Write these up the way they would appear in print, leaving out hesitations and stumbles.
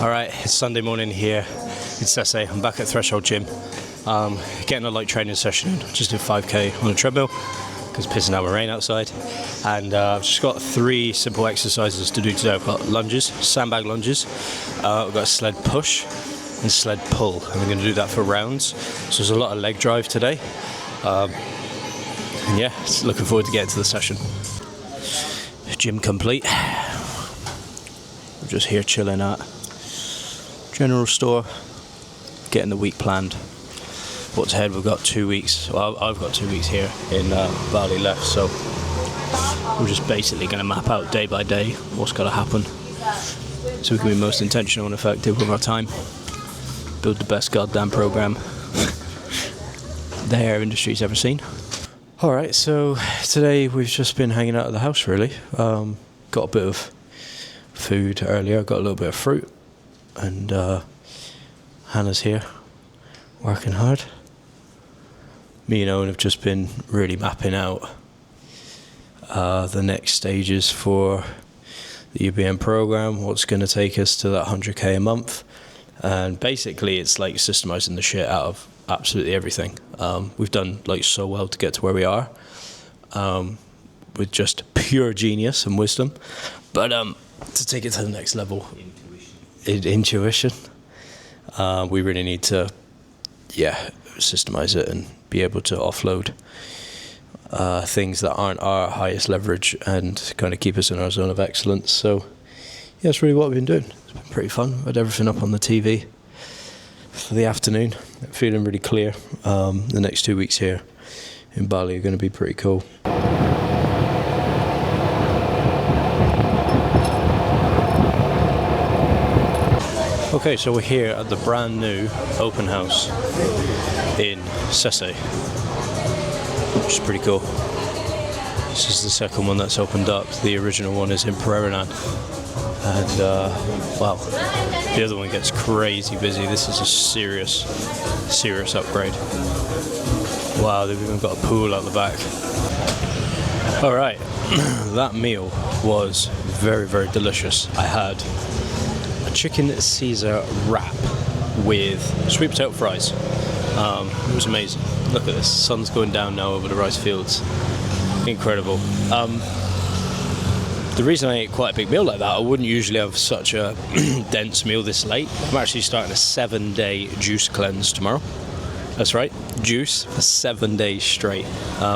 Alright, it's Sunday morning here in Sese. I'm back at Threshold Gym. Getting a light training session in. Just did 5k on a treadmill because it's pissing down with rain outside. And I've just got 3 simple exercises to do today. I've got lunges, sandbag lunges. I've got a sled push and sled pull. And we're going to do that for rounds. So there's a lot of leg drive today. And yeah, looking forward to getting to the session. Gym complete. We're just here chilling at general store, getting the week planned. What's ahead? We've got 2 weeks. Well, I've got 2 weeks here in Bali left, so we're just basically going to map out day by day what's got to happen, so we can be most intentional and effective with our time. Build the best goddamn program the hair industry's ever seen. All right, so today we've just been hanging out at the house. Really, got a bit of food earlier. Got a little bit of fruit. And Hannah's here, working hard. Me and Owen have just been really mapping out the next stages for the UBM program, what's going to take us to that 100k a month. And basically it's like systemizing the shit out of absolutely everything. We've done like so well to get to where we are, with just pure genius and wisdom. But to take it to the next level, intuition. We really need to, systemize it and be able to offload things that aren't our highest leverage and kind of keep us in our zone of excellence. So, yeah, that's really what we've been doing. It's been pretty fun. We had everything up on the TV for the afternoon. Feeling really clear. The next 2 weeks here in Bali are going to be pretty cool. Okay, so we're here at the brand new open house in Sese, which is pretty cool. This is the second one that's opened up. The original one is in Pereiranan. And wow, the other one gets crazy busy. This is a serious upgrade. Wow, they've even got a pool out the back. All right, that meal was very, very delicious. I had chicken Caesar wrap with sweet potato fries. It was amazing. Look at this, sun's going down now over the rice fields. Incredible. The reason I ate quite a big meal like that, I wouldn't usually have such a dense meal this late. I'm actually starting a 7-day juice cleanse tomorrow. That's right, juice for 7 days straight.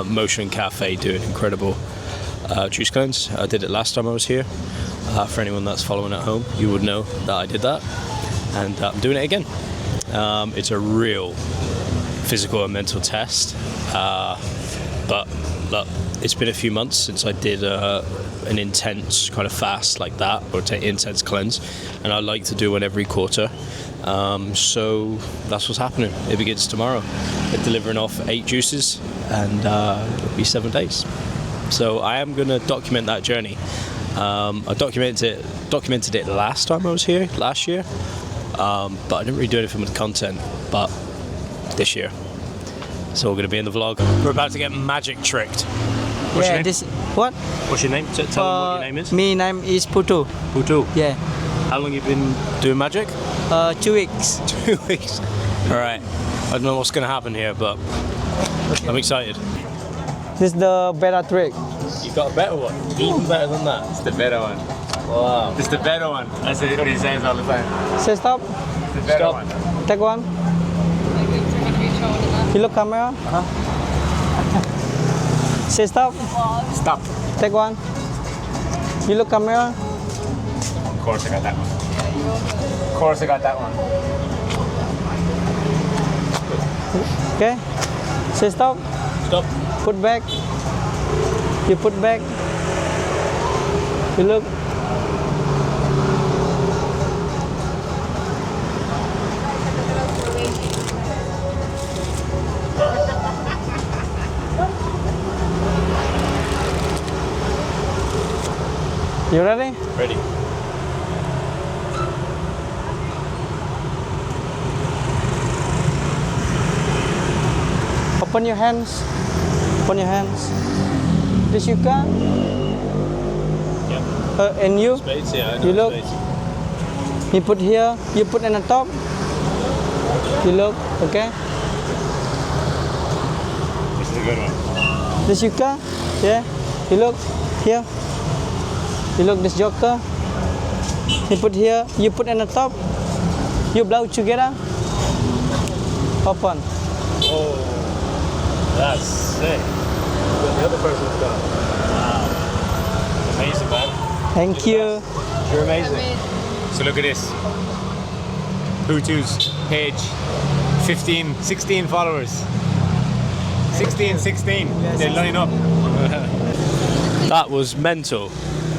Motion Cafe doing incredible juice cleanse. I did it last time I was here. For anyone that's following at home, you would know that I did that, and I'm doing it again. It's a real physical and mental test, but look, it's been a few months since I did an intense kind of fast like that, or intense cleanse, and I like to do one every quarter. So that's what's happening. It begins tomorrow. We're delivering off 8 juices, and it'll be 7 days. So I am going to document that journey. I documented it last time I was here, last year, but I didn't really do anything with the content, but this year. It's all going to be in the vlog. We're about to get magic tricked. What's your name? What? What's your name? Tell them what your name is. My name is Putu. Putu? Yeah. How long have you been doing magic? 2 weeks. 2 weeks. Alright. I don't know what's going to happen here, but I'm excited. This is the better trick. You got a better one? Even better than that? It's the better one. Wow. It's the better one. That's what he says all the time. Say stop. It's the better one. Take one. You look camera. Say stop. Stop. Take one. You look camera. Of course I got that one. Of course I got that one. Okay. Say stop. Stop. Put back. You put back. You look. You ready? Ready. Open your hands. Open your hands. This you can. Yeah. And you? Spades, yeah, I know You look. spades. He put here, you put in the top. You look, okay? This is a good one. This yucca, yeah. You look here. You look this joker. You put here, you put in the top. You blow together. Open. Oh, that's sick. The other person's got it. Wow. Amazing, man. Thank you. You're amazing. So look at this. Hutu's page. 16 followers. 16. They line up. That was mental.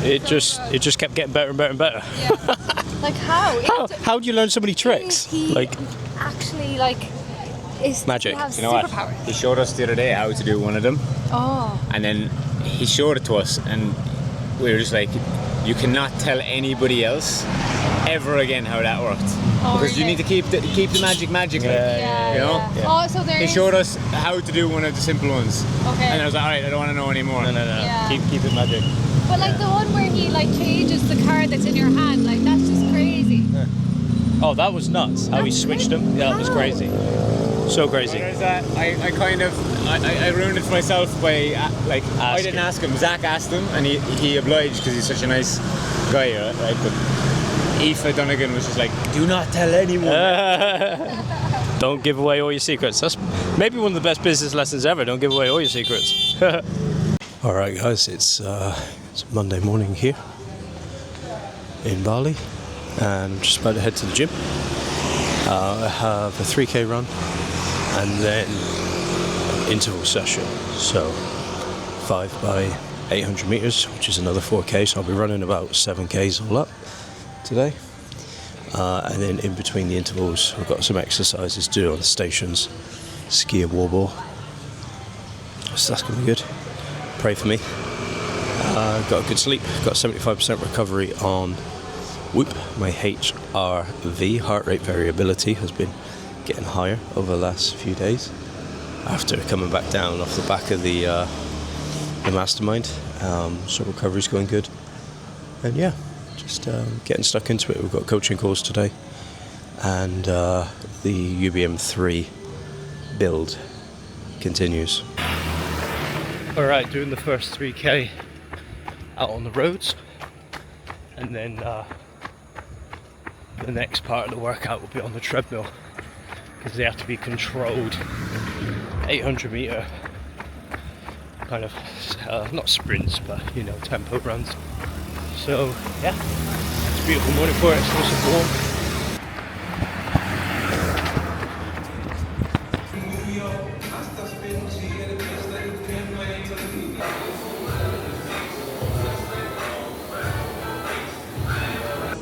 It just kept getting better and better and better. Yeah. Like how? How do you learn so many tricks? He Like actually like is Magic. He has You know what? superpowers. He showed us the other day how to do one of them. Oh. And then he showed it to us, and we were just like, you cannot tell anybody else ever again how that worked. Oh, Because you really? need to keep the magic like, Yeah. you know? Oh, so there He is. showed us how to do one of the simple ones. Okay. And I was like, alright, I don't want to know anymore. no. Yeah. Keep it magic. But like the one where he like changes the card that's in your hand, like that's just crazy. Oh, that was nuts. How he That's switched crazy. them. Yeah, that was How? crazy. So crazy. There's that. I kind of I ruined it for myself by I didn't him. ask him. Zach asked him, and he obliged because he's such a nice guy, right? But Aoife Donegan was just like, do not tell anyone. Don't give away all your secrets. That's maybe one of the best business lessons ever. Don't give away all your secrets. All right, guys, it's Monday morning here in Bali, and I'm just about to head to the gym. I have a 3K run and then interval session. So 5 by 800 meters, which is another 4K. So I'll be running about 7Ks all up today. And then in between the intervals, we've got some exercises to do on the stations, ski and wall ball. So that's going to be good. Pray for me. Got a good sleep, got 75% recovery on Whoop. My HRV, heart rate variability, has been getting higher over the last few days after coming back down off the back of the mastermind. So recovery's going good. And yeah, just getting stuck into it. We've got coaching calls today, and the UBM 3 build continues. All right, doing the first 3K out on the roads, and then the next part of the workout will be on the treadmill, because they have to be controlled 800 meter kind of not sprints, but you know, tempo runs. So yeah, it's a beautiful morning for it. It's nice and warm.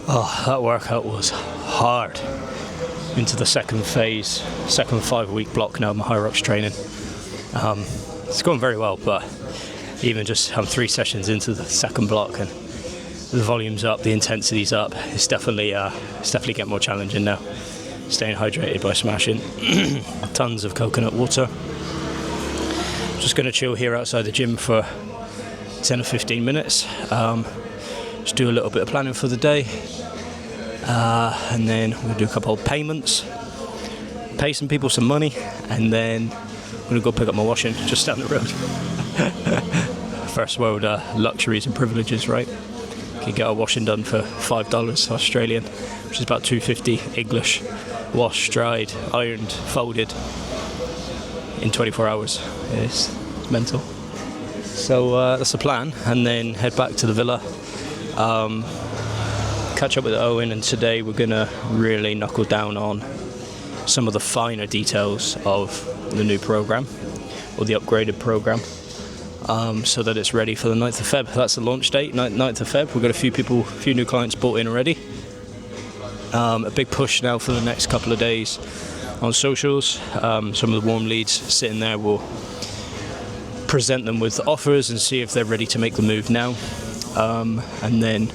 Oh, that workout was hard. Into the second phase, second 5-week block now of my HYROX training. It's going very well, but even just I'm 3 sessions into the second block and the volume's up, the intensity's up. It's definitely getting more challenging now. Staying hydrated by smashing tons of coconut water. Just going to chill here outside the gym for 10 or 15 minutes. Just do a little bit of planning for the day, and then we'll do a couple of payments, pay some people some money, and then I'm going to go pick up my washing just down the road. First world luxuries and privileges, right? You can get our washing done for $5 Australian, which is about $2.50 English. Washed, dried, ironed, folded in 24 hours. It's mental. So that's the plan, and then head back to the villa. Catch up with Owen, and today we're gonna really knuckle down on some of the finer details of the new program, or the upgraded program, so that it's ready for the 9th of Feb. That's the launch date, 9th of Feb. We've got a few new clients bought in already. A big push now for the next couple of days on socials. Some of the warm leads sitting there, will present them with offers and see if they're ready to make the move now. And then,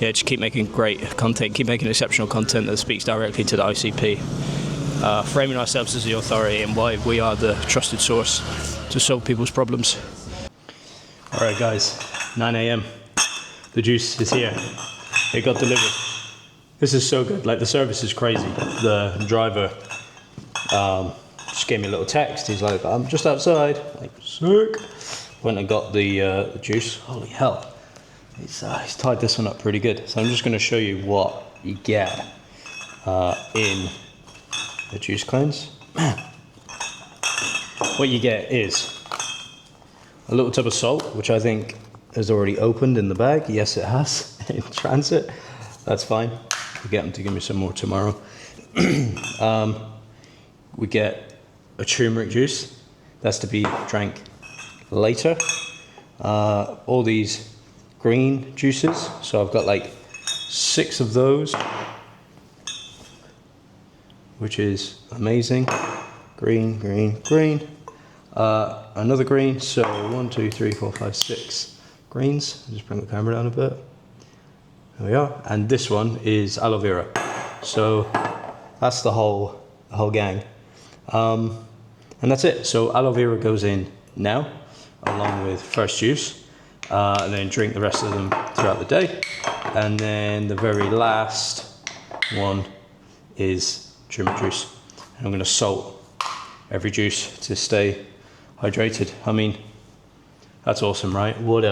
yeah, just keep making great content, keep making exceptional content that speaks directly to the ICP, framing ourselves as the authority and why we are the trusted source to solve people's problems. All right, guys, 9 a.m. The juice is here. It got delivered. This is so good. Like, the service is crazy. The driver just gave me a little text. He's like, I'm just outside. Like, sick. Went and got the juice. Holy hell. He's tied this one up pretty good. So I'm just going to show you what you get in the juice cleanse. Man, what you get is a little tub of salt, which I think is already opened in the bag. Yes, it has in transit. That's fine. We'll get them to give me some more tomorrow. We get a turmeric juice. That's to be drank later. All these green juices. So I've got like 6 of those, which is amazing. Green, green, green. Another green. So 1, 2, 3, 4, 5, 6 greens. Just bring the camera down a bit. There we are. And this one is aloe vera. So that's the whole gang. And that's it. So aloe vera goes in now, along with fresh juice, and then drink the rest of them throughout the day. And then the very last one is turmeric juice. And I'm going to salt every juice to stay hydrated. I mean, that's awesome, right? What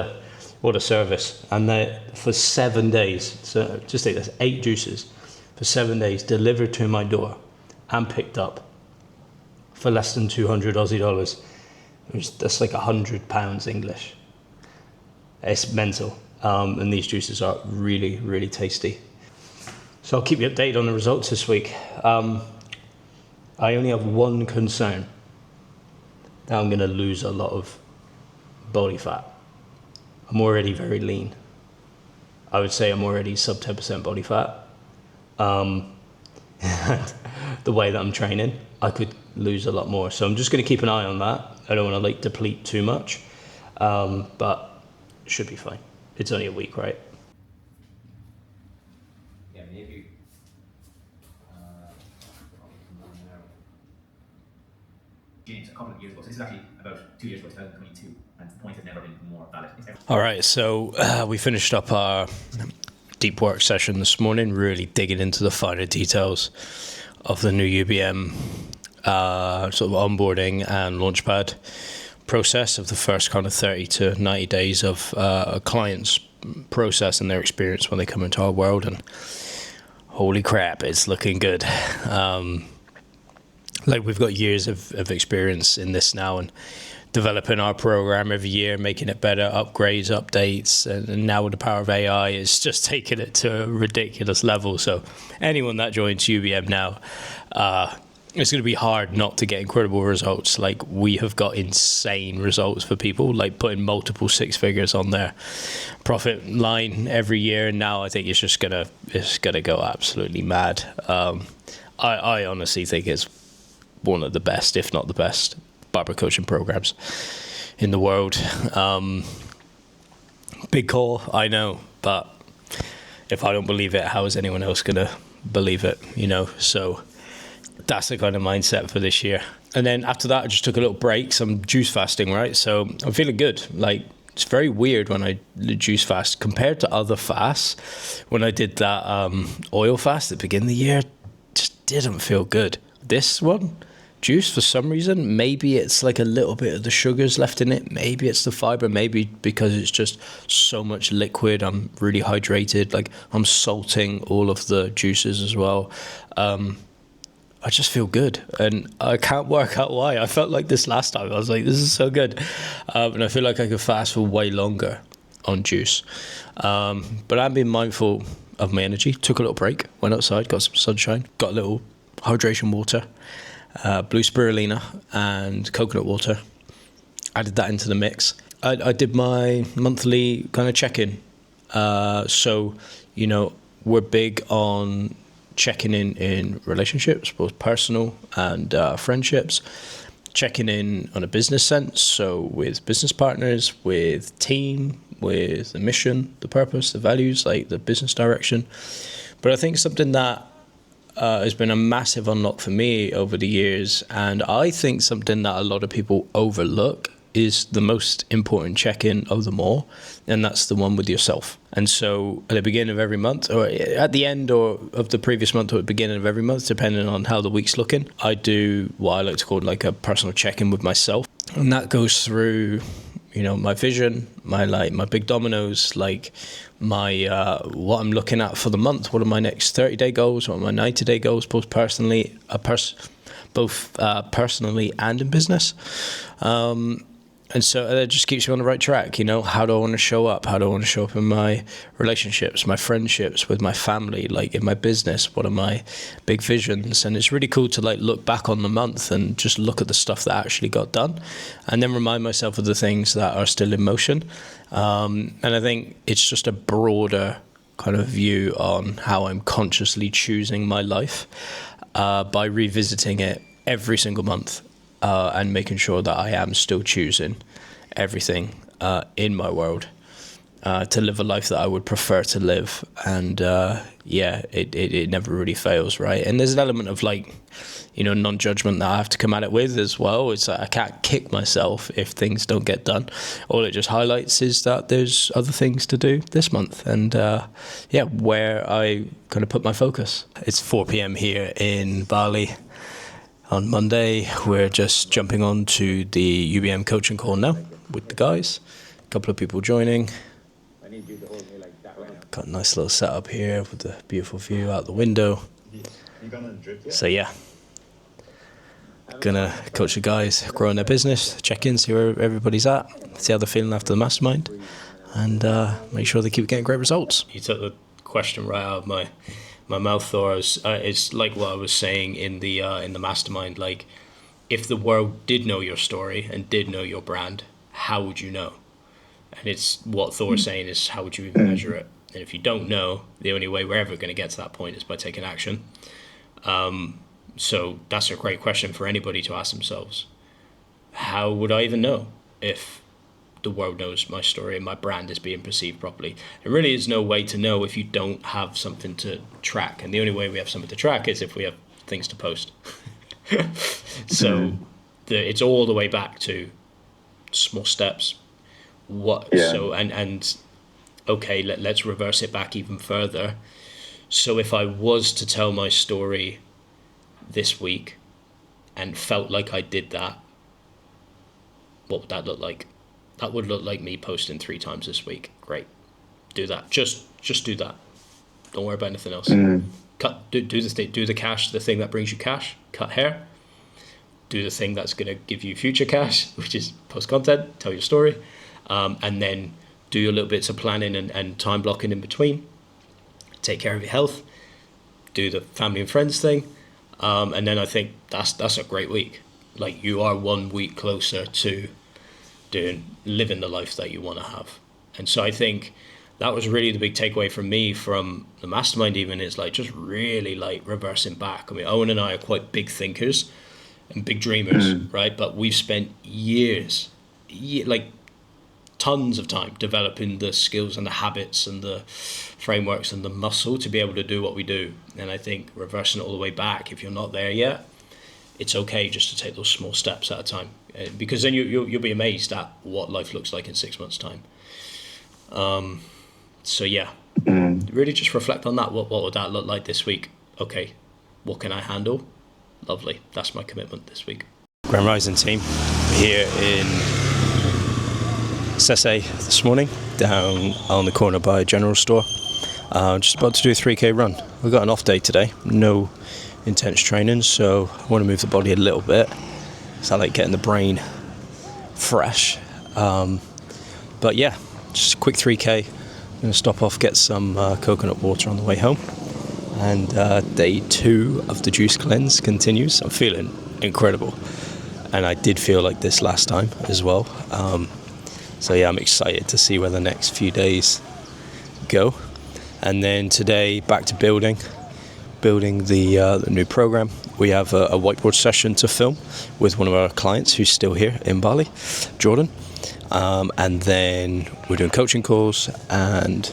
a service. And for 7 days, so just take this, 8 juices for 7 days, delivered to my door and picked up for less than 200 Aussie dollars. That's like £100 English. It's mental. And these juices are really, really tasty. So I'll keep you updated on the results this week. I only have one concern, that I'm going to lose a lot of body fat. I'm already very lean. I would say I'm already sub 10% body fat. The way that I'm training, I could lose a lot more. So I'm just going to keep an eye on that. I don't want to like deplete too much, but it should be fine. It's only a week, right? Yeah, maybe. James, a couple of years ago, so this is actually about 2 years ago, 2022, and the point has never been more valid. All right, so we finished up our deep work session this morning, really digging into the finer details of the new UBM sort of onboarding and launchpad process of the first kind of 30 to 90 days of a client's process and their experience when they come into our world. And holy crap, it's looking good. Like, we've got years of experience in this now, and developing our program every year, making it better, upgrades, updates, and now with the power of AI, it's just taking it to a ridiculous level. So anyone that joins UBM now, it's going to be hard not to get incredible results. Like, we have got insane results for people, like putting multiple 6 figures on their profit line every year. And now I think it's just gonna go absolutely mad. I honestly think it's one of the best, if not the best, barber coaching programs in the world. Big call, I know, but if I don't believe it, how is anyone else gonna believe it, you know? So that's the kind of mindset for this year. And then after that, I just took a little break. So I'm juice fasting, right? So I'm feeling good. Like, it's very weird when I juice fast compared to other fasts. When I did that oil fast at the beginning of the year, just didn't feel good. This one, juice, for some reason, maybe it's like a little bit of the sugars left in it, maybe it's the fiber, maybe because it's just so much liquid, I'm really hydrated, like I'm salting all of the juices as well. I just feel good, and I can't work out why. I felt like this last time. I was like, this is so good, and I feel like I could fast for way longer on juice, but I'm being mindful of my energy. Took a little break, went outside, got some sunshine, got a little hydration water, blue spirulina and coconut water, added that into the mix. I did my monthly kind of check-in, so, you know, we're big on checking in relationships, both personal and friendships, checking in on a business sense, so with business partners, with team, with the mission, the purpose, the values, like the business direction. But I think something that has been a massive unlock for me over the years, and I think something that a lot of people overlook, is the most important check-in of them all, and that's the one with yourself. And so at the beginning of every month, or at the end or of the previous month, or at the beginning of every month, depending on how the week's looking, I do what I like to call like a personal check-in with myself. And that goes through, you know, my vision, my big dominoes, like my what I'm looking at for the month. What are my next 30-day goals? What are my 90-day goals, both personally, personally and in business. And so that just keeps you on the right track. You know, how do I want to show up? How do I want to show up in my relationships, my friendships, with my family, like in my business? What are my big visions? And it's really cool to like look back on the month and just look at the stuff that actually got done, and then remind myself of the things that are still in motion. And I think it's just a broader kind of view on how I'm consciously choosing my life by revisiting it every single month. And making sure that I am still choosing everything in my world to live a life that I would prefer to live. And it never really fails, right? And there's an element of like, you know, non-judgment that I have to come at it with as well. It's like I can't kick myself if things don't get done. All it just highlights is that there's other things to do this month, and where I kind of put my focus. It's 4 p.m. here in Bali. On Monday, we're just jumping on to the UBM coaching call now with the guys. A couple of people joining. Got a nice little setup here with a beautiful view out the window. So yeah, gonna coach the guys, growing their business, check in, see where everybody's at, see how they're feeling after the mastermind, and make sure they keep getting great results. You took the question right out of my mouth, or it's like what I was saying in the mastermind. Like, if the world did know your story and did know your brand, how would you know? And it's what Thor's saying is, how would you even measure it? And if you don't know, the only way we're ever going to get to that point is by taking action. So that's a great question for anybody to ask themselves. How would I even know if the world knows my story and my brand is being perceived properly? There really is no way to know if you don't have something to track. And the only way we have something to track is if we have things to post. So it's all the way back to small steps. Okay, let's reverse it back even further. So if I was to tell my story this week and felt like I did that, what would that look like? That would look like me posting 3 times this week. Great. Do that. Just do that. Don't worry about anything else. Do the cash, the thing that brings you cash. Cut hair. Do the thing that's going to give you future cash, which is post content, tell your story. And then do your little bits of planning and time blocking in between. Take care of your health. Do the family and friends thing. And then I think that's a great week. Like, you are 1 week closer to living the life that you want to have. And so I think that was really the big takeaway from me from the mastermind, even, is like just really like reversing back. I mean, Owen and I are quite big thinkers and big dreamers, right? But we've spent years, like tons of time developing the skills and the habits and the frameworks and the muscle to be able to do what we do. And I think reversing it all the way back, if you're not there yet, it's okay just to take those small steps at a time, because then you'll be amazed at what life looks like in 6 months' time. So yeah, really just reflect on that. What would that look like this week? Okay, what can I handle? Lovely. That's my commitment this week. Grand Rising team, here in Sese this morning, down on the corner by a general store. Just about to do a 3k run. We've got an off day today, no intense training, so I want to move the body a little bit. So I like getting the brain fresh. But yeah, just a quick 3k. I'm going to stop off, get some coconut water on the way home. And day 2 of the juice cleanse continues. I'm feeling incredible. And I did feel like this last time as well. So yeah, I'm excited to see where the next few days go. And then today, back to building the new program. We have a whiteboard session to film with one of our clients who's still here in Bali, Jordan. And then we're doing coaching calls, and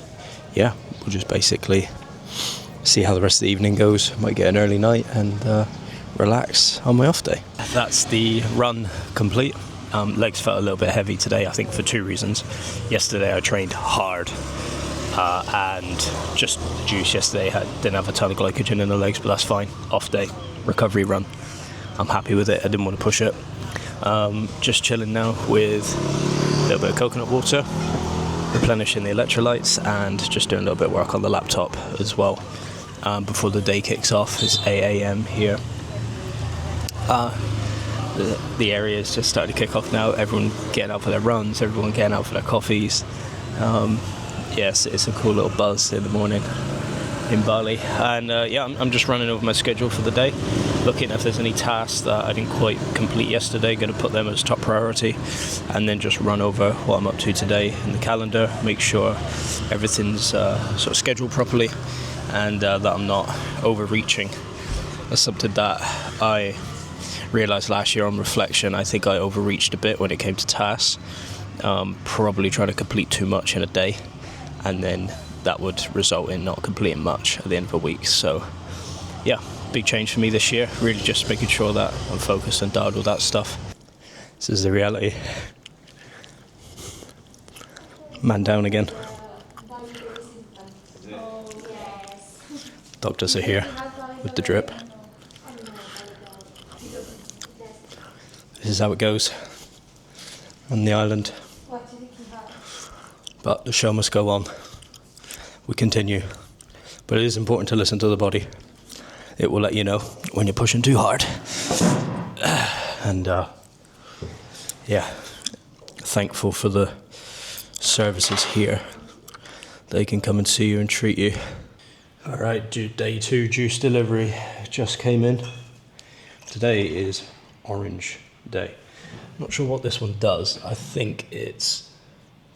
yeah, we'll just basically see how the rest of the evening goes. Might get an early night and relax on my off day. That's the run complete. Legs felt a little bit heavy today, I think for two reasons. Yesterday I trained hard, and just the juice yesterday didn't have a ton of glycogen in the legs, but that's fine. Off day, recovery run. I'm happy with it. I didn't want to push it. Just chilling now with a little bit of coconut water, replenishing the electrolytes, and just doing a little bit of work on the laptop as well before the day kicks off. It's 8 a.m. here. The area is just starting to kick off now. Everyone getting out for their runs, everyone getting out for their coffees. Yes, it's a cool little buzz in the morning in Bali. And I'm just running over my schedule for the day, looking if there's any tasks that I didn't quite complete yesterday, going to put them as top priority, and then just run over what I'm up to today in the calendar, make sure everything's sort of scheduled properly, and that I'm not overreaching. That's something that I realised last year on reflection. I think I overreached a bit when it came to tasks, probably trying to complete too much in a day, and then that would result in not completing much at the end of a week. So yeah, big change for me this year, really just making sure that I'm focused and dialed with that stuff. This is the reality. Man down again. Doctors are here with the drip. This is how it goes on the island. But the show must go on. We continue. But it is important to listen to the body. It will let you know when you're pushing too hard. And thankful for the services here. They can come and see you and treat you. All right, day 2 juice delivery just came in. Today is orange day. Not sure what this one does. I think it's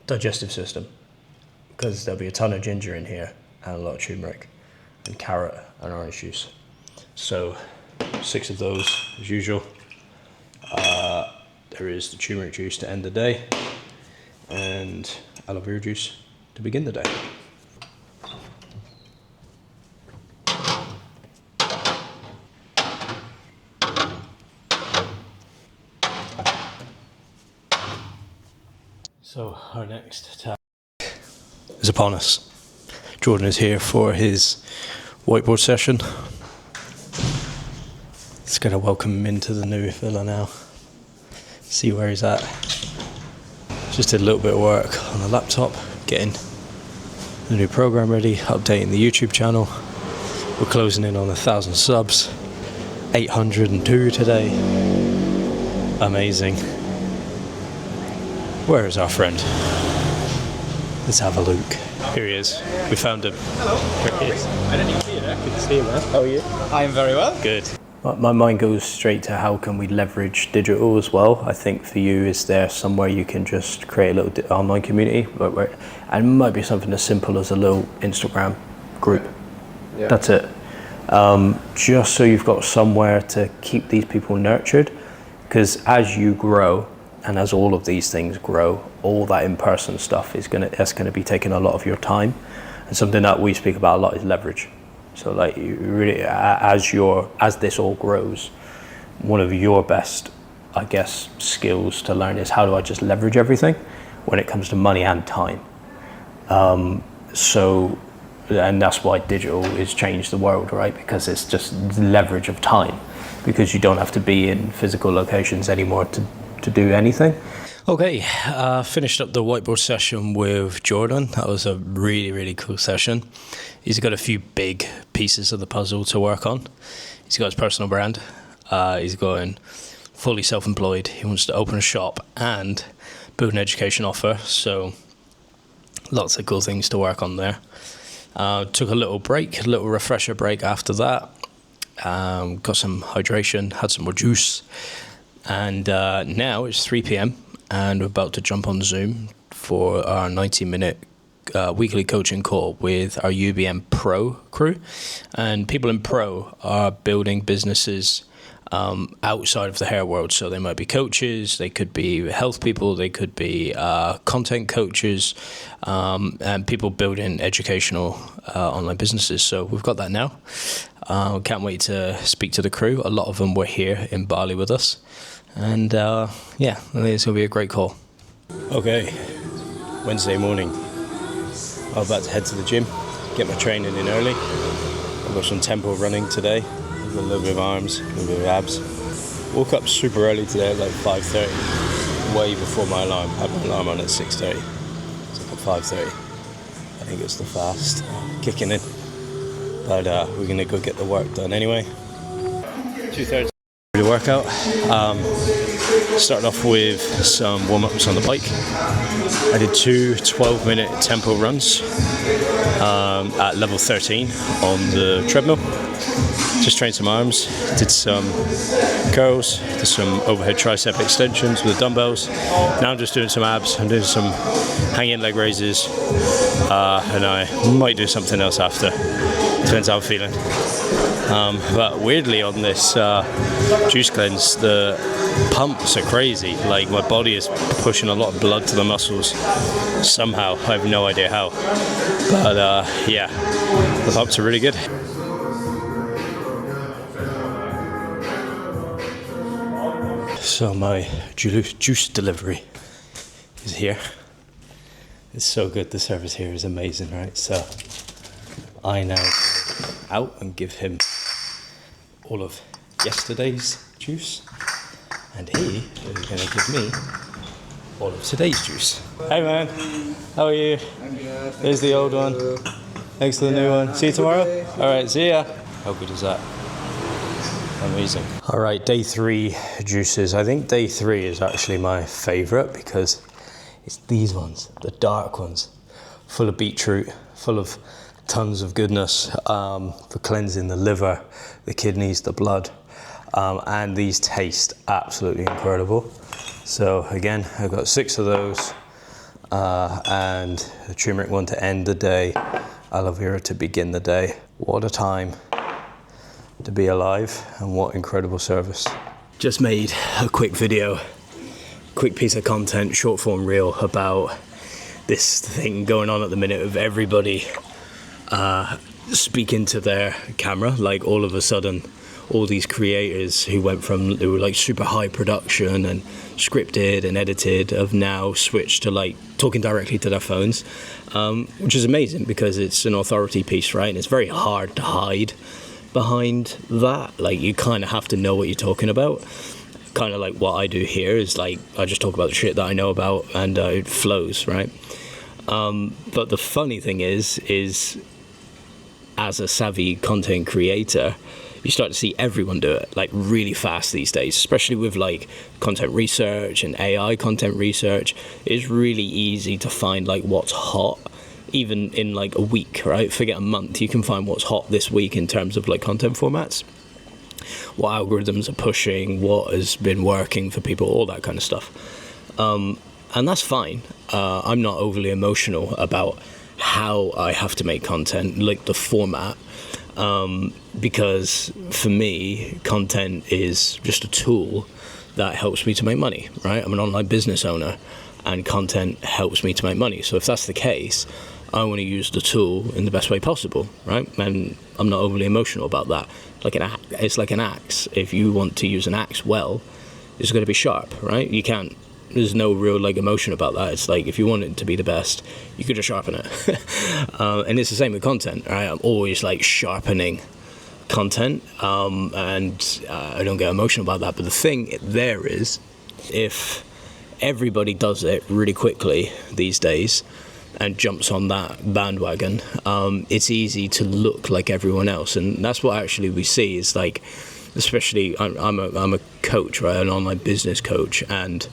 digestive system, because there'll be a ton of ginger in here and a lot of turmeric and carrot and orange juice. So 6 of those as usual. There is the turmeric juice to end the day, and aloe vera juice to begin the day. So our next task is upon us. Jordan is here for his whiteboard session. It's going to welcome him into the new villa now. See where he's at. Just did a little bit of work on the laptop, getting the new program ready, updating the YouTube channel. We're closing in on 1,000 subs. 802 today. Amazing. Where is our friend? Let's have a look. Here he is. We found him. Hello. Here he is. I didn't even see you there. Good to see you, man. How are you? I am very well. Good. My mind goes straight to how can we leverage digital as well. I think for you, is there somewhere you can just create a little online community? And it might be something as simple as a little Instagram group. Yeah. That's it. Just so you've got somewhere to keep these people nurtured. Because as you grow, and as all of these things grow, all that in-person stuff that's gonna be taking a lot of your time. And something that we speak about a lot is leverage. So like you really, as this all grows, one of your best, I guess, skills to learn is how do I just leverage everything when it comes to money and time. And that's why digital has changed the world, right? Because it's just leverage of time, because you don't have to be in physical locations anymore to do anything. Okay, finished up the whiteboard session with Jordan. That was a really, really cool session. He's got a few big pieces of the puzzle to work on. He's got his personal brand. He's going fully self-employed. He wants to open a shop and build an education offer. So lots of cool things to work on there. Took a little break, a little refresher break after that. Got some hydration, had some more juice. And now it's 3 p.m. and we're about to jump on Zoom for our 90-minute weekly coaching call with our UBM Pro crew. And people in Pro are building businesses outside of the hair world. So they might be coaches, they could be health people, they could be content coaches, and people building educational online businesses. So we've got that now. Can't wait to speak to the crew. A lot of them were here in Bali with us. And yeah, I think it's going to be a great call. Okay, Wednesday morning. I'm about to head to the gym, get my training in early. I've got some tempo running today. I've got a little bit of arms, a little bit of abs. Woke up super early today at like 5:30, way before my alarm. I had my alarm on at 6:30. It's like at 5:30. I think it's the fast kicking in. But we're going to go get the work done anyway. 2:30. The workout. Started off with some warm-ups on the bike. I did 2 12-minute tempo runs at level 13 on the treadmill. Just trained some arms, did some curls, did some overhead tricep extensions with the dumbbells. Now I'm just doing some abs. I'm doing some hanging leg raises, and I might do something else after. Depends how I'm feeling. But weirdly on this juice cleanse, the pumps are crazy. Like my body is pushing a lot of blood to the muscles somehow. I have no idea how. But yeah, the pumps are really good. So my juice delivery is here. It's so good. The service here is amazing, right? So I now go out and give him all of yesterday's juice, and he is going to give me all of today's juice. Hey man, how are you? I'm good. Here's the old one. Thanks for the new one. See you tomorrow? Alright, see ya. How good is that? Amazing. Alright, day 3 juices. I think day 3 is actually my favourite because it's these ones, the dark ones, full of beetroot, full of tons of goodness for cleansing the liver, the kidneys, the blood, and these taste absolutely incredible. So again, I've got 6 of those, and a turmeric one to end the day, aloe vera to begin the day. What a time to be alive, and what incredible service. Just made a quick video, quick piece of content, short form reel about this thing going on at the minute of everybody speaking to their camera. Like all of a sudden, all these creators who were like super high production and scripted and edited have now switched to like talking directly to their phones, which is amazing because it's an authority piece, right? And it's very hard to hide behind that. Like you kind of have to know what you're talking about. Kind of like what I do here is like I just talk about the shit that I know about, and it flows, right? But the funny thing is as a savvy content creator, you start to see everyone do it like really fast these days, especially with like content research and AI content research. It's really easy to find like what's hot, even in like a week, right? Forget a month, you can find what's hot this week in terms of like content formats, what algorithms are pushing, what has been working for people, all that kind of stuff. And that's fine. I'm not overly emotional about how I have to make content, like the format, because for me, content is just a tool that helps me to make money, right? I'm an online business owner, and content helps me to make money. So if that's the case, I want to use the tool in the best way possible, right? And I'm not overly emotional about that. It's like an axe. If you want to use an axe well, it's going to be sharp, right? You can't. There's no real like emotion about that. It's like if you want it to be the best, you could just sharpen it. And it's the same with content, right? I'm always like sharpening content, and I don't get emotional about that. But the thing there is, if everybody does it really quickly these days and jumps on that bandwagon, it's easy to look like everyone else. And that's what actually we see is like, especially I'm a coach, right? An online business coach, and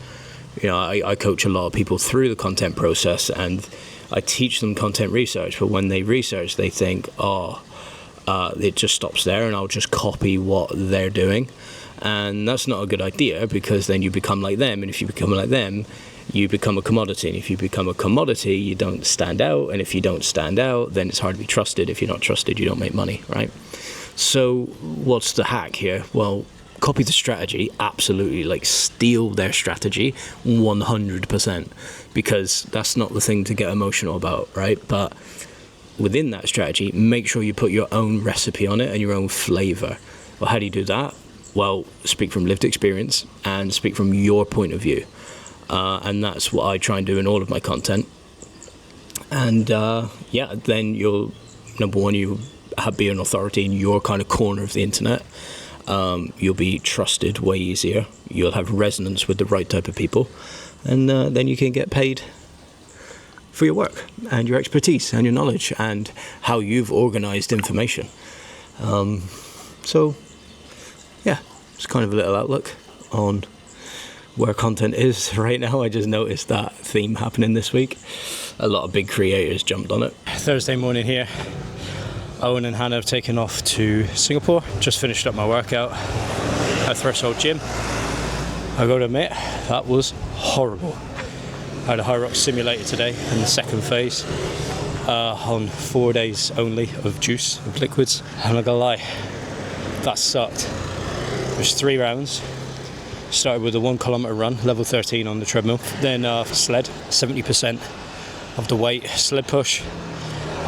you know, I coach a lot of people through the content process, and I teach them content research. But when they research, they think, it just stops there and I'll just copy what they're doing. And that's not a good idea, because then you become like them. And if you become like them, you become a commodity. And if you become a commodity, you don't stand out. And if you don't stand out, then it's hard to be trusted. If you're not trusted, you don't make money, right? So what's the hack here? Well, copy the strategy, absolutely, like steal their strategy 100%, because that's not the thing to get emotional about, right? But within that strategy, make sure you put your own recipe on it and your own flavor. Well, how do you do that? Well, speak from lived experience and speak from your point of view. And that's what I try and do in all of my content. And then you'll, number one, you be an authority in your kind of corner of the internet. You'll be trusted way easier. You'll have resonance with the right type of people. And then you can get paid for your work and your expertise and your knowledge and how you've organized information. So, yeah, it's kind of a little outlook on where content is right now. I just noticed that theme happening this week. A lot of big creators jumped on it. Thursday morning here. Owen and Hannah have taken off to Singapore. Just finished up my workout at Threshold Gym. I got to admit, that was horrible. I had a HYROX simulator today in the second phase on 4 days only of juice, of liquids. I'm not gonna lie, that sucked. There's 3 rounds. Started with a 1 kilometer run, level 13 on the treadmill. Then sled, 70% of the weight, sled push.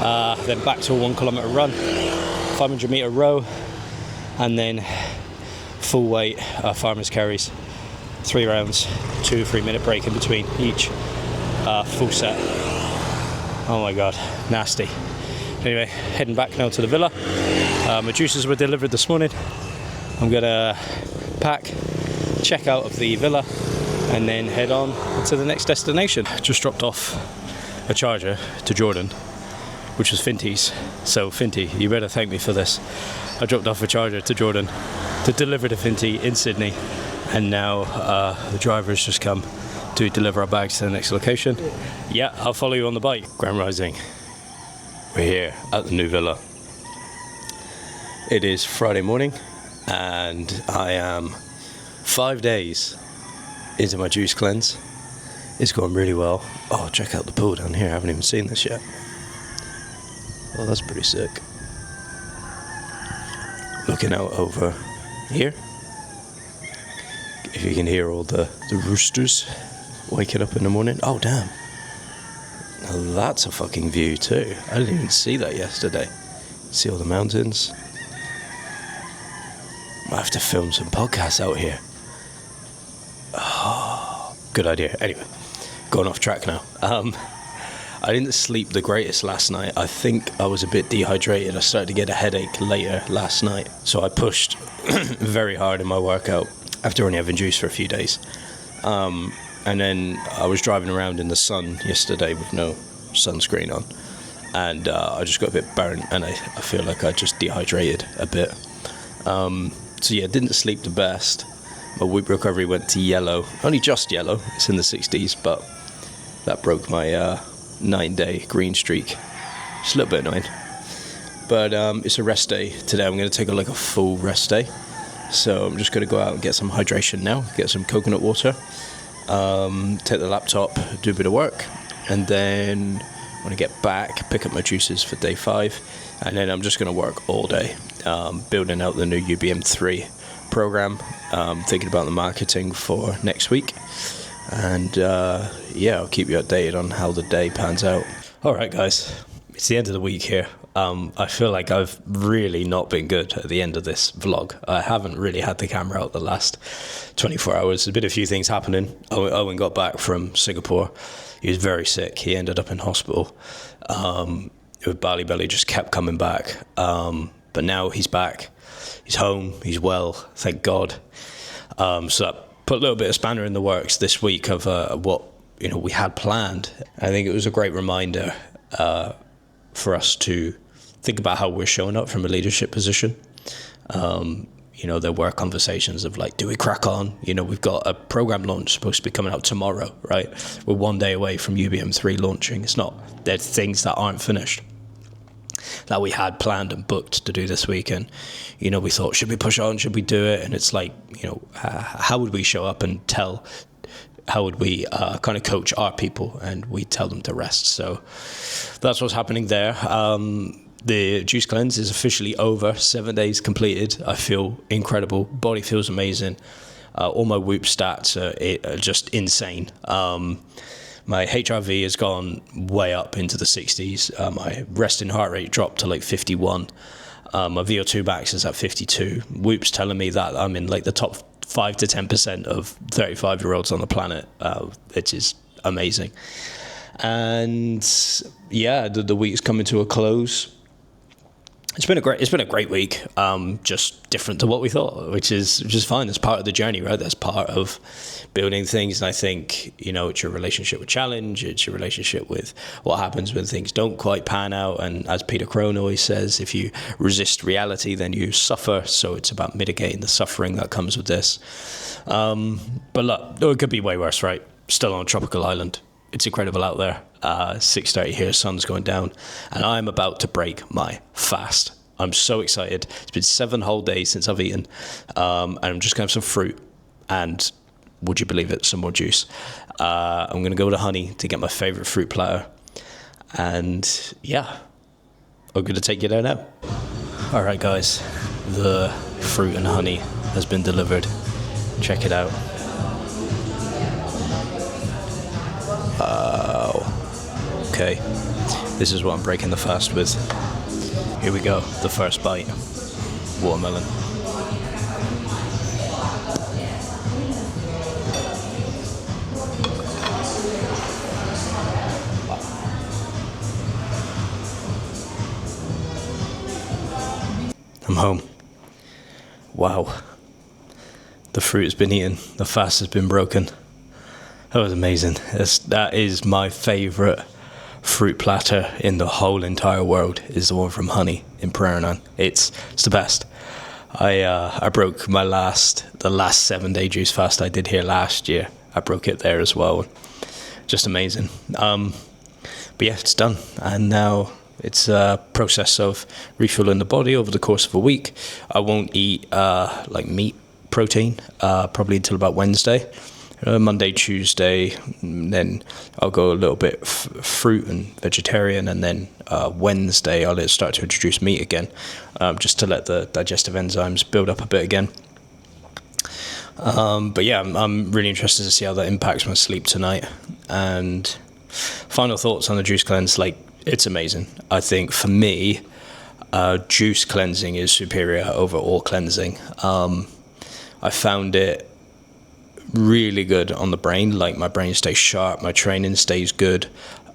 Then back to a 1 kilometer run, 500 meter row, and then full weight farmers carries. 3 rounds, 2 or 3 minute break in between each, full set. Oh my god, nasty. Anyway, heading back now to the villa. My juices were delivered this morning. I'm gonna pack, check out of the villa, and then head on to the next destination. Just dropped off a charger to Jordan, which was Finty's. So Finty, you better thank me for this. I dropped off a charger to Jordan to deliver to Finty in Sydney, and now the driver's just come to deliver our bags to the next location. Yeah, I'll follow you on the bike. Grand Rising. We're here at the new villa. It is Friday morning, and I am 5 days into my juice cleanse. It's going really well. Oh, check out the pool down here. I haven't even seen this yet. Oh, that's pretty sick. Looking out over here. If you can hear all the roosters waking up in the morning. Oh, damn. Now that's a fucking view too. I didn't even see that yesterday. See all the mountains. I have to film some podcasts out here. Oh, good idea. Anyway, going off track now. I didn't sleep the greatest last night. I think I was a bit dehydrated. I started to get a headache later last night. So I pushed very hard in my workout after only having juice for a few days. And then I was driving around in the sun yesterday with no sunscreen on. And I just got a bit burnt, and I feel like I just dehydrated a bit. So yeah, didn't sleep the best. My whoop recovery went to yellow. Only just yellow. It's in the 60s, but that broke my 9-day green streak. It's a little bit annoying. But it's a rest day today. I'm going to take a full rest day. So I'm just going to go out and get some hydration now. Get some coconut water. Take the laptop, do a bit of work. And then when I get back, pick up my juices for day 5. And then I'm just going to work all day. Building out the new UBM 3 program. Thinking about the marketing for next week. And I'll keep you updated on how the day pans out. All right, guys, it's the end of the week here. I feel like I've really not been good at the end of this vlog. I haven't really had the camera out the last 24 hours. There's been a few things happening. Owen got back from Singapore. He was very sick. He ended up in hospital. With Bali belly, just kept coming back. But now he's back. He's home. He's well, thank God. So that put a little bit of spanner in the works this week of what we had planned. I think it was a great reminder for us to think about how we're showing up from a leadership position. There were conversations of do we crack on? We've got a program launch supposed to be coming out tomorrow, right? We're 1 day away from UBM 3 launching. There's things that aren't finished that we had planned and booked to do this week. And, we thought, should we push on? Should we do it? And it's how would we show up and how would we kind of coach our people? And we tell them to rest. So that's what's happening there. the juice cleanse is officially over. 7 days completed. I feel incredible. Body feels amazing. All my Whoop stats are just insane. My HRV has gone way up into the 60s. My resting heart rate dropped to like 51. My VO2 max is at 52. Whoop's telling me that I'm in like the top 5 to 10% of 35-year-olds on the planet, which is amazing. And yeah, the week's coming to a close. It's been a great week. Just different to what we thought, which is fine. That's part of the journey, right? That's part of building things. And I think, it's your relationship with challenge. It's your relationship with what happens when things don't quite pan out. And as Peter Crone always says, if you resist reality, then you suffer. So it's about mitigating the suffering that comes with this. But look, it could be way worse, right? Still on a tropical island. It's incredible out there. 6:30 here, sun's going down, and I'm about to break my fast. I'm so excited. It's been 7 whole days since I've eaten, and I'm just going to have some fruit and, would you believe it, some more juice. I'm going to go to Honey to get my favorite fruit platter, and yeah, I'm going to take you there now. All right, guys, the fruit and honey has been delivered. Check it out. Okay, this is what I'm breaking the fast with. Here we go, the first bite. Watermelon. I'm home. Wow. The fruit has been eaten, the fast has been broken. That was amazing. That is my favourite fruit platter in the whole entire world, is the one from Honey in Prairnan. It's the best. I broke the last 7-day juice fast I did here last year. I broke it there as well. Just amazing. But yeah, it's done. And now it's a process of refueling the body over the course of a week. I won't eat like meat protein probably until about Wednesday. Monday, Tuesday, and then I'll go a little bit fruit and vegetarian, and then Wednesday I'll start to introduce meat again, just to let the digestive enzymes build up a bit again. But yeah, I'm really interested to see how that impacts my sleep tonight. And final thoughts on the juice cleanse, like, it's amazing. I think for me, juice cleansing is superior over all cleansing. I found it really good on the brain. Like, my brain stays sharp, my training stays good.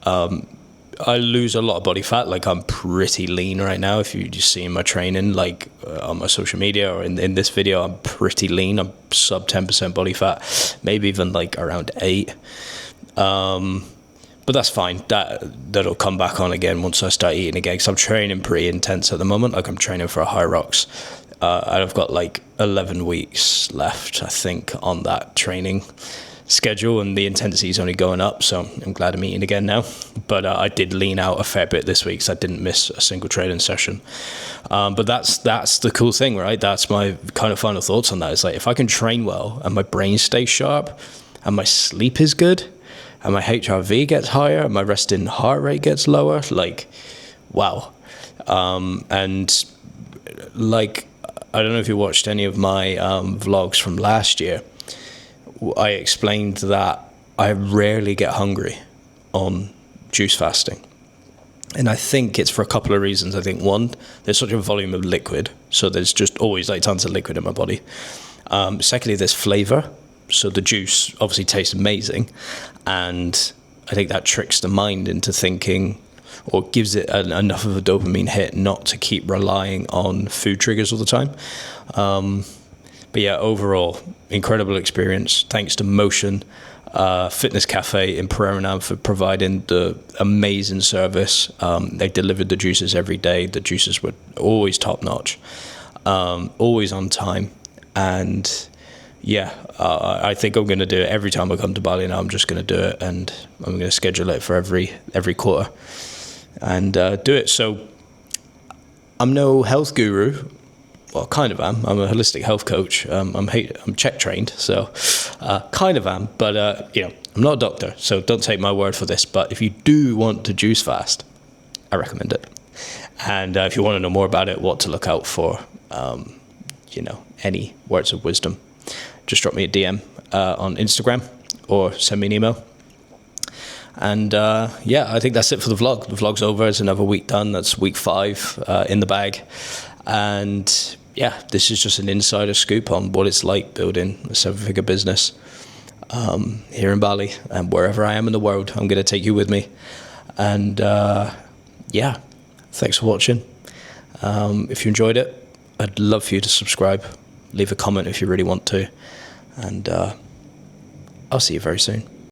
I lose a lot of body fat. Like, I'm pretty lean right now. If you just see my training, like on my social media or in this video, I'm pretty lean. I'm sub 10% body fat, maybe even like around 8. But that's fine. That'll come back on again once I start eating again, because I'm training pretty intense at the moment. Like, I'm training for a HYROX. I've got like 11 weeks left, I think, on that training schedule, and the intensity is only going up, so I'm glad I'm eating again now. But I did lean out a fair bit this week, so I didn't miss a single training session. But that's the cool thing, right? That's my kind of final thoughts on that. It's like, if I can train well and my brain stays sharp and my sleep is good and my HRV gets higher and my resting heart rate gets lower, like, wow. And like, I don't know if you watched any of my vlogs from last year. I explained that I rarely get hungry on juice fasting. And I think it's for a couple of reasons. I think, one, there's such a volume of liquid, so there's just always like tons of liquid in my body. Secondly, there's flavor. So the juice obviously tastes amazing. And I think that tricks the mind into thinking, or gives it enough of a dopamine hit not to keep relying on food triggers all the time. But yeah, overall, incredible experience. Thanks to Motion Fitness Cafe in Prairnan for providing the amazing service. They delivered the juices every day. The juices were always top notch, always on time. And yeah, I think I'm going to do it every time I come to Bali now. I'm just going to do it, and I'm going to schedule it for every quarter and do it. So I'm no health guru. Well, kind of am. I'm a holistic health coach. I'm Czech trained, so kind of am. But I'm not a doctor, so don't take my word for this. But if you do want to juice fast, I recommend it. And if you want to know more about it, what to look out for, any words of wisdom, just drop me a DM on Instagram or send me an email. And I think that's it for the vlog. The vlog's over. It's another week done. That's week 5 in the bag. And this is just an insider scoop on what it's like building a 7-figure business here in Bali, and wherever I am in the world, I'm going to take you with me. And thanks for watching. If you enjoyed it, I'd love for you to subscribe, leave a comment if you really want to, and I'll see you very soon.